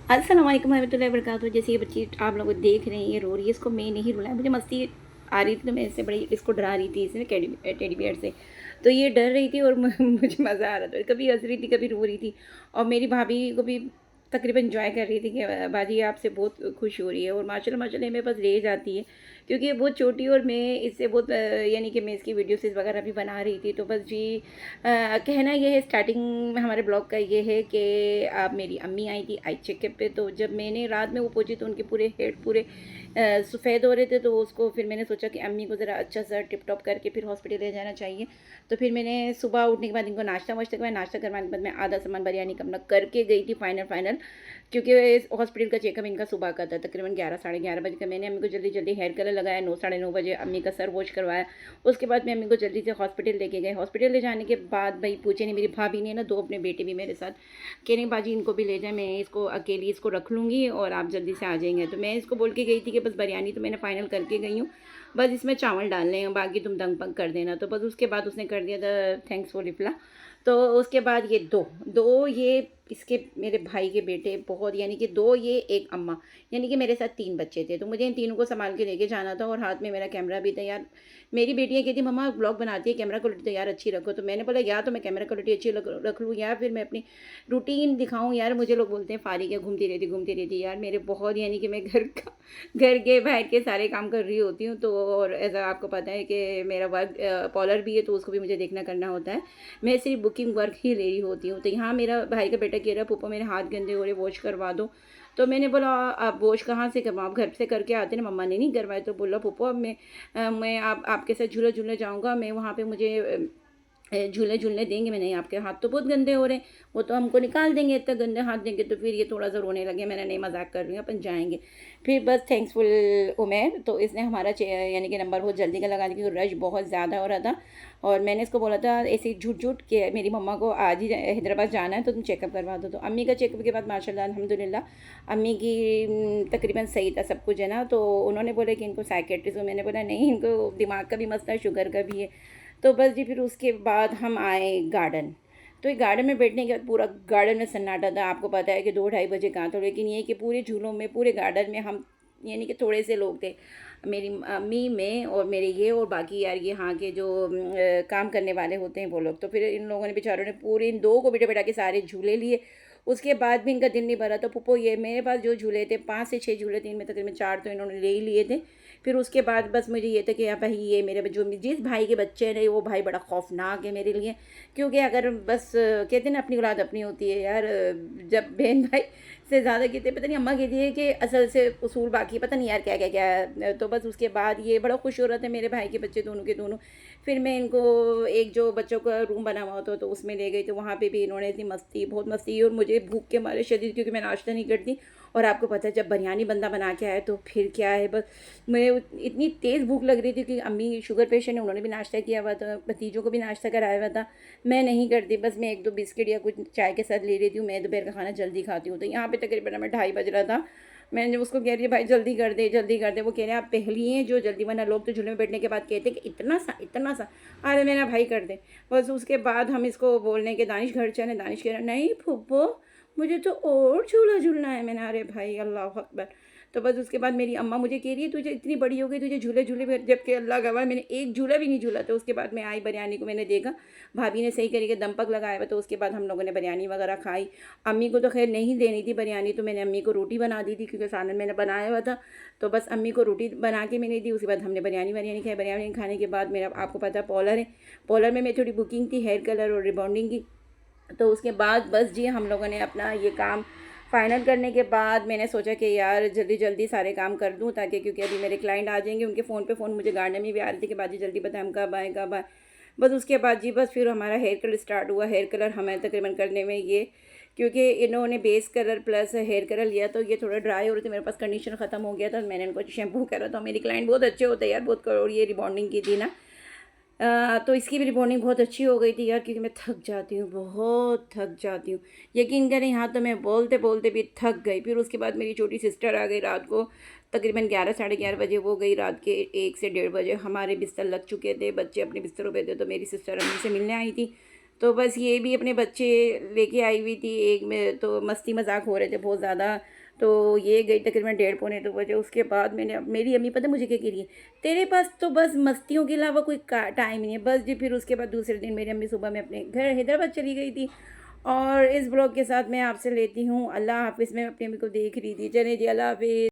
अस्सलाम वालेकुम वरहमतुल्लाहि वबरकातुहू। जैसे ये बच्ची आप लोग देख रहे हैं, ये रो रही है, इसको मैं नहीं रुलाया, मुझे मस्ती आ रही थी तो मैं इससे बड़ी इसको डरा रही थी इसने टेडी बियर से। तो ये डर रही थी और मुझे मज़ा आ रहा था, कभी हंस रही थी कभी रो रही थी। और मेरी भाभी को भी तकरीबन इंजॉय कर रही थी कि बाजी आपसे बहुत खुश हो रही है, और माशाल्लाह माशाल्लाह मेरे पास रह जाती है क्योंकि ये बहुत छोटी और मैं इससे बहुत यानी कि मैं इसकी वीडियोस वगैरह भी बना रही थी। तो बस जी कहना ये है, स्टार्टिंग में हमारे ब्लॉग का ये है कि आप मेरी अम्मी आई थी आई चेकअप पे। तो जब मैंने रात में वो पहुंची तो उनके पूरे हेड पूरे सफ़ेद हो रहे थे, तो उसको फिर मैंने सोचा कि अम्मी को ज़रा अच्छा सा टिप टॉप करके फिर हॉस्पिटल ले जाना चाहिए। तो फिर मैंने सुबह उठने के बाद इनको नाश्ता वाश्ता करवाया, नाश्ता करवाने के बाद मैं आधा सामान बिरयानी का अपना करके गई थी फाइनल क्योंकि हॉस्पिटल का चेकअप इनका सुबह का था, तकरीबन 11 साढ़े 11 बजे का। मैंने अम्मी को जल्दी जल्दी हेयर कलर लगाया, 9 साढ़े 9 बजे अम्मी का सर वॉश करवाया। उसके बाद मैं अम्मी को जल्दी से हॉस्पिटल लेके गए। हॉस्पिटल ले जाने के बाद भाई पूछे नहीं, मेरी भाभी ने ना 2 अपने बेटे भी मेरे साथ कह रही बाजी इनको भी ले जाए, मैं इसको अकेली इसको रख लूँगी और आप जल्दी से आ जाएंगे। तो मैं इसको बोल के गई थी कि बस बिरयानी तो मैंने फाइनल करके गई हूँ, बस इसमें चावल डालने हैं, बाकी तुम दंग पंग कर देना। तो बस उसके बाद उसने कर दिया था थैंक्स फॉर रिप्ला। तो उसके बाद ये दो दो ये इसके मेरे भाई के बेटे बहुत, यानी कि 2 ये 1 अम्मा, यानी कि मेरे साथ 3 बच्चे थे। तो मुझे इन तीनों को संभाल के लेके जाना था और हाथ में मेरा कैमरा भी था। यार मेरी बेटियाँ कहती मम्मा ब्लॉग बनाती है, कैमरा क्वालिटी तो यार अच्छी रखो। तो मैंने बोला या तो मैं कैमरा क्वालिटी अच्छी रख लूँ या फिर मैं अपनी रूटीन दिखाऊँ। यार मुझे लोग बोलते हैं फारिग है, घूमती रहती यार मेरे बहुत, यानी कि मैं घर के बाहर के सारे काम कर रही होती हूँ। तो और ऐसा आपको पता है कि मेरा वर्क पॉलर भी है, तो उसको भी मुझे देखना करना होता है। मैं सिर्फ बुकिंग वर्क ही ले रही होती हूँ। तो यहाँ मेरा भाई का बेटा कह रहा पप्पा मेरे हाथ गंदे हो रहे, वॉश करवा दो। तो मैंने बोला आप वॉश कहाँ से करवाओ, आप घर से करके आते ना, मम्मा ने नहीं करवाए। तो बोला पप्पा अब मैं आप आपके साथ झूला झूलने जाऊँगा, मैं वहाँ पे मुझे झूले झूलने देंगे। मैं नहीं, आपके हाथ तो बहुत गंदे हो रहे हैं, वो तो हमको निकाल देंगे, इतना गंदे हाथ देंगे। तो फिर ये थोड़ा सा रोने लगे। मैंने नहीं मजाक कर रही हूँ, अपन जाएंगे। फिर बस थैंक्सफुल उमेर, तो इसने हमारा यानी कि नंबर बहुत जल्दी का लगा दिया क्योंकि रश बहुत ज़्यादा हो रहा था। और मैंने इसको बोला था ऐसे झूठ झूठ के मेरी मम्मा को आज ही हैदराबाद जाना है तो तुम चेकअप करवा दो। तो अम्मी का चेकअप के बाद माशाल्लाह अल्हम्दुलिल्लाह अम्मी की तकरीबन सही था सब कुछ है ना। तो उन्होंने बोला कि इनको साइकेट्रिस्ट हो, मैंने बोला नहीं इनको दिमाग का भी मसला है, शुगर का भी है। तो बस जी फिर उसके बाद हम आए गार्डन। तो ये गार्डन में बैठने के बाद पूरा गार्डन में सन्नाटा था। आपको पता है कि 2 ढाई बजे कहाँ था, लेकिन ये कि पूरे झूलों में पूरे गार्डन में हम यानी कि थोड़े से लोग थे, मेरी अम्मी में और मेरे ये और बाकी यार ये यहाँ के जो काम करने वाले होते हैं वो लोग। तो फिर इन लोगों ने बेचारों ने पूरे इन 2 को बिठा बिठा के सारे झूले लिए। उसके बाद भी इनका दिल नहीं भरा। तो पुप्पो ये मेरे पास जो झूले थे 5 से 6 झूले थे, इनमें तकरीबन 4 तो इन्होंने ले ही लिए थे। फिर उसके बाद बस मुझे ये था कि यहाँ भाई ये मेरे जो जिस भाई के बच्चे हैं वो भाई बड़ा खौफनाक है मेरे लिए। क्योंकि अगर बस कहते हैं ना अपनी औलाद अपनी होती है यार, जब बहन भाई से ज़्यादा कहते पता नहीं, अम्मा कहती है कि असल से उसूल बाकी पता नहीं यार क्या क्या क्या है। तो बस उसके बाद ये बड़ा खुश हो रहा था मेरे भाई के बच्चे दोनों के दोनों। फिर मैं इनको एक जो बच्चों का रूम बना हुआ था तो उसमें ले गई। तो वहाँ पे भी इन्होंने इतनी मस्ती बहुत मस्ती, और मुझे भूख के मारे शदीद, क्योंकि मैं नाश्ता नहीं करती। और आपको पता है जब बिरयानी बंदा बना के आए तो फिर क्या है, बस मैं इतनी तेज़ भूख लग रही थी कि अम्मी शुगर पेशेंट है, उन्होंने भी नाश्ता किया हुआ था, भतीजों को भी नाश्ता कराया हुआ था। मैं नहीं करती, बस मैं 1-2 बिस्किट या कुछ चाय के साथ ले लेती हूँ। मैं दोपहर का खाना जल्दी खाती हूँ। तो यहाँ पे तकरीबन हमें 2:30 बज रहा था। मैंने जब उसको कह रही है भाई जल्दी कर दे जल्दी कर दे, वो कह रहे हैं आप पहली हैं जो जल्दी, वरना लोग तो झूले में बैठने के बाद कहते हैं कि इतना सा इतना सा। अरे मेरा भाई कर दे बस। उसके बाद हम इसको बोलने के दानिश घर चले, दानिश कह रहा नहीं फूफो मुझे तो और झूला झूलना है। मैंने अरे भाई अल्लाह अकबर। तो बस उसके बाद मेरी अम्मा मुझे कह रही है तुझे इतनी बड़ी हो गई तुझे झूले झूले में, जबकि अल्लाह गवाह मैंने एक झूला भी नहीं झूला था। उसके बाद मैं आई बिरयानी को मैंने देखा भाभी ने सही करके दम पक लगाया हुआ। तो उसके बाद हम लोगों ने बिरयानी वगैरह खाई। अम्मी को तो खैर नहीं देनी थी बिरयानी, तो मैंने अम्मी को रोटी बना दी थी क्योंकि सालन मैंने बनाया हुआ था। तो बस अम्मी को रोटी बना के मैंने दी। उसके बाद हमने बिरयानी खाई। बिरयानी खाने के बाद मेरा आपको पता है पॉलर है, पॉलर में मेरी थोड़ी बुकिंग थी हेयर कलर और रिबॉन्डिंग की। तो उसके बाद बस जी हम लोगों ने अपना ये काम फाइनल करने के बाद मैंने सोचा कि यार जल्दी जल्दी सारे काम कर दूं, ताकि क्योंकि अभी मेरे क्लाइंट आ जाएंगे, उनके फ़ोन पे फ़ोन मुझे गार्डन में भी आ रही थी कि बाजी जल्दी बताएं हम कब आए कब आए। बस उसके बाद जी बस फिर हमारा हेयर कलर स्टार्ट हुआ। हेयर कलर हमें तकरीबन करने में ये, क्योंकि इन्होंने base colour plus hair colour लिया तो ये थोड़ा ड्राई हो रही थी, मेरे पास कंडीशनर ख़त्म हो गया था। मैंने इनको शैम्पू करा। तो मेरी क्लाइंट बहुत अच्छे होते हैं यार, बहुत और ये रिबॉन्डिंग की थी ना, तो इसकी भी रिबॉन्डिंग बहुत अच्छी हो गई थी यार, क्योंकि मैं थक जाती हूँ, बहुत थक जाती हूँ। यकीन करें यहाँ तो मैं बोलते बोलते भी थक गई। फिर उसके बाद मेरी छोटी सिस्टर आ गई रात को तकरीबन 11 साढ़े 11 बजे। वो गई रात के 1 से 1:30 बजे। हमारे बिस्तर लग चुके थे, बच्चे अपने बिस्तरों पे थे। तो मेरी सिस्टर अम्मी से मिलने आई थी। तो बस ये भी अपने बच्चे लेके आई हुई थी, एक में तो मस्ती मजाक हो रहे थे बहुत ज़्यादा। तो ये गई तकरीबन 1:30 पौने 2 बजे। उसके बाद मैंने मेरी अम्मी पता है मुझे क्या कह रही है, तेरे पास तो बस मस्तियों के अलावा कोई टाइम नहीं है बस जी। फिर उसके बाद दूसरे दिन मेरी अम्मी सुबह में अपने घर हैदराबाद चली गई थी। और इस ब्लॉग के साथ मैं आपसे लेती हूँ अल्लाह हाफिज़। मैं अपनी अम्मी को देख रही थी। चले जी, अल्लाह हाफिज़।